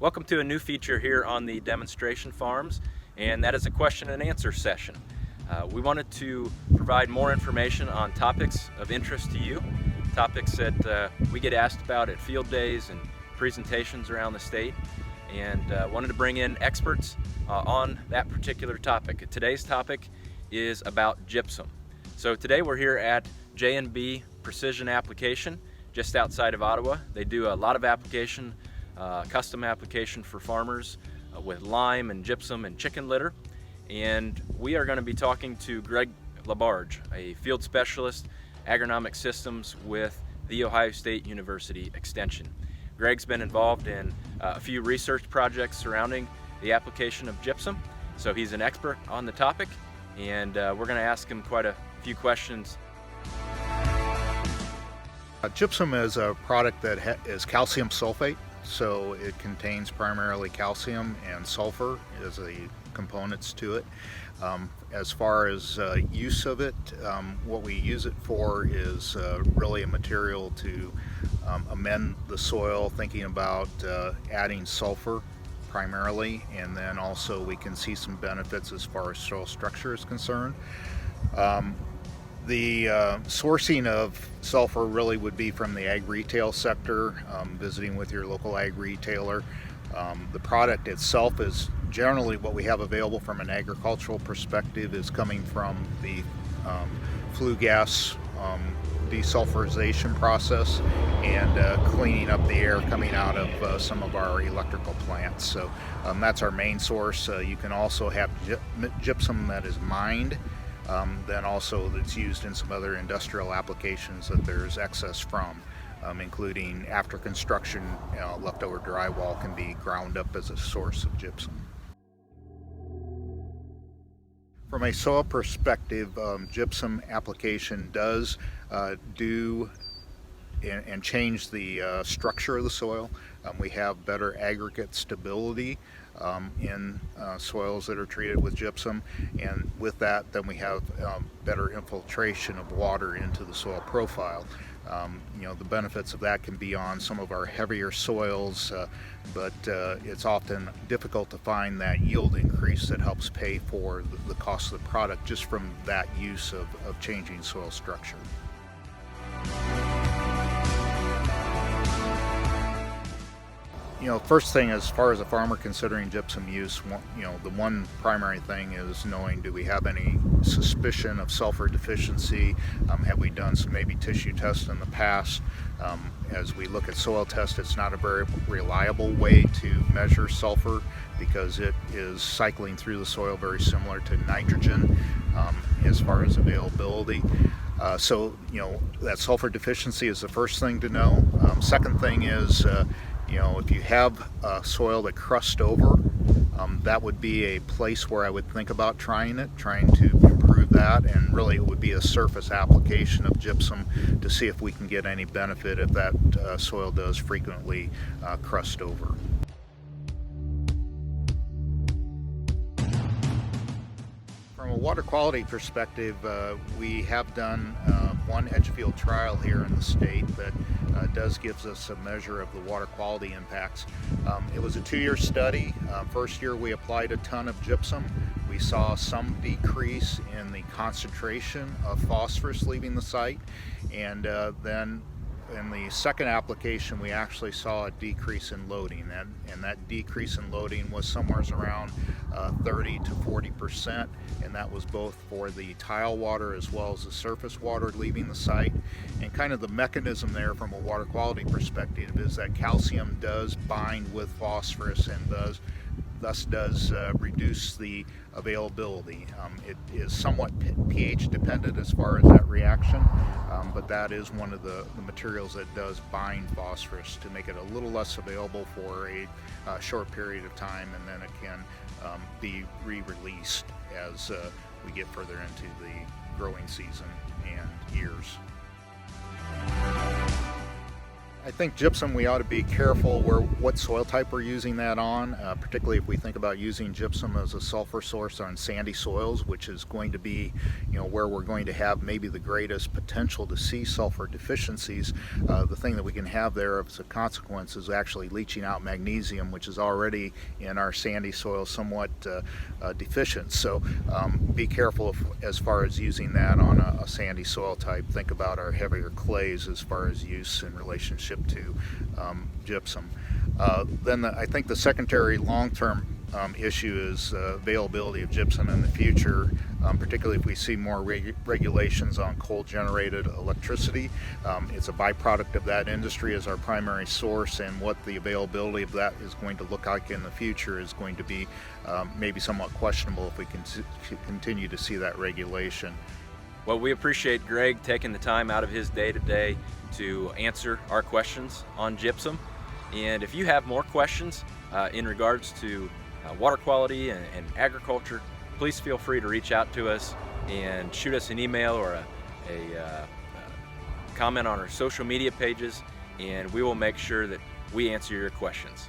Welcome to a new feature here on the demonstration farms, and that is a question and answer session. We wanted to provide more information on topics of interest to you, topics that we get asked about at field days and presentations around the state, and wanted to bring in experts on that particular topic. Today's topic is about gypsum. So today we're here at J&B Precision Application just outside of Ottawa. They do a lot of application, custom application for farmers with lime and gypsum and chicken litter. And we are going to be talking to Greg LaBarge, a field specialist, Agronomic Systems with The Ohio State University Extension. Greg's been involved in a few research projects surrounding the application of gypsum, so he's an expert on the topic, and we're going to ask him quite a few questions. Gypsum is a product that is calcium sulfate, so it contains primarily calcium and sulfur as the components to it. As far as use of it, what we use it for is really a material to amend the soil, thinking about adding sulfur primarily, and then also we can see some benefits as far as soil structure is concerned. The sourcing of sulfur really would be from the ag retail sector, visiting with your local ag retailer. The product itself is generally what we have available from an agricultural perspective is coming from the flue gas desulfurization process and cleaning up the air coming out of some of our electrical plants. So that's our main source. You can also have gypsum that is mined. Then also that's used in some other industrial applications that there's excess from, including after construction, leftover drywall can be ground up as a source of gypsum. From a soil perspective, gypsum application does do and change the structure of the soil. We have better aggregate stability in soils that are treated with gypsum, and with that then we have better infiltration of water into the soil profile. The benefits of that can be on some of our heavier soils, but it's often difficult to find that yield increase that helps pay for the cost of the product just from that use of changing soil structure. First thing, as far as a farmer considering gypsum use, the one primary thing is knowing, do we have any suspicion of sulfur deficiency? Have we done some maybe tissue tests in the past? As we look at soil tests, it's not a very reliable way to measure sulfur because it is cycling through the soil very similar to nitrogen as far as availability. So that sulfur deficiency is the first thing to know. Second thing is, if you have soil that crusts over, that would be a place where I would think about trying to improve that, and really it would be a surface application of gypsum to see if we can get any benefit if that soil does frequently crust over. From a water quality perspective, we have done one Edgefield trial here in the state that does gives us a measure of the water quality impacts. It was a 2-year study. First year we applied a ton of gypsum. We saw some decrease in the concentration of phosphorus leaving the site, and then in the second application we actually saw a decrease in loading, and that decrease in loading was somewhere around 30 to 40%, and that was both for the tile water as well as the surface water leaving the site. And kind of the mechanism there from a water quality perspective is that calcium does bind with phosphorus and thus does reduce the availability. It is somewhat pH dependent as far as that reaction, but that is one of the materials that does bind phosphorus to make it a little less available for a short period of time, and then it can be re-released as we get further into the growing season and years. I think gypsum, we ought to be careful what soil type we're using that on, particularly if we think about using gypsum as a sulfur source on sandy soils, which is going to be, where we're going to have maybe the greatest potential to see sulfur deficiencies. The thing that we can have there as a consequence is actually leaching out magnesium, which is already in our sandy soil somewhat deficient. So be careful as far as using that on a sandy soil type. Think about our heavier clays as far as use in relationship to gypsum. Then I think the secondary long-term issue is availability of gypsum in the future, particularly if we see more regulations on coal-generated electricity. It's a byproduct of that industry as our primary source, and what the availability of that is going to look like in the future is going to be maybe somewhat questionable if we can continue to see that regulation. Well, we appreciate Greg taking the time out of his day-to-day to answer our questions on gypsum. And if you have more questions in regards to water quality and agriculture, please feel free to reach out to us and shoot us an email or a comment on our social media pages, and we will make sure that we answer your questions.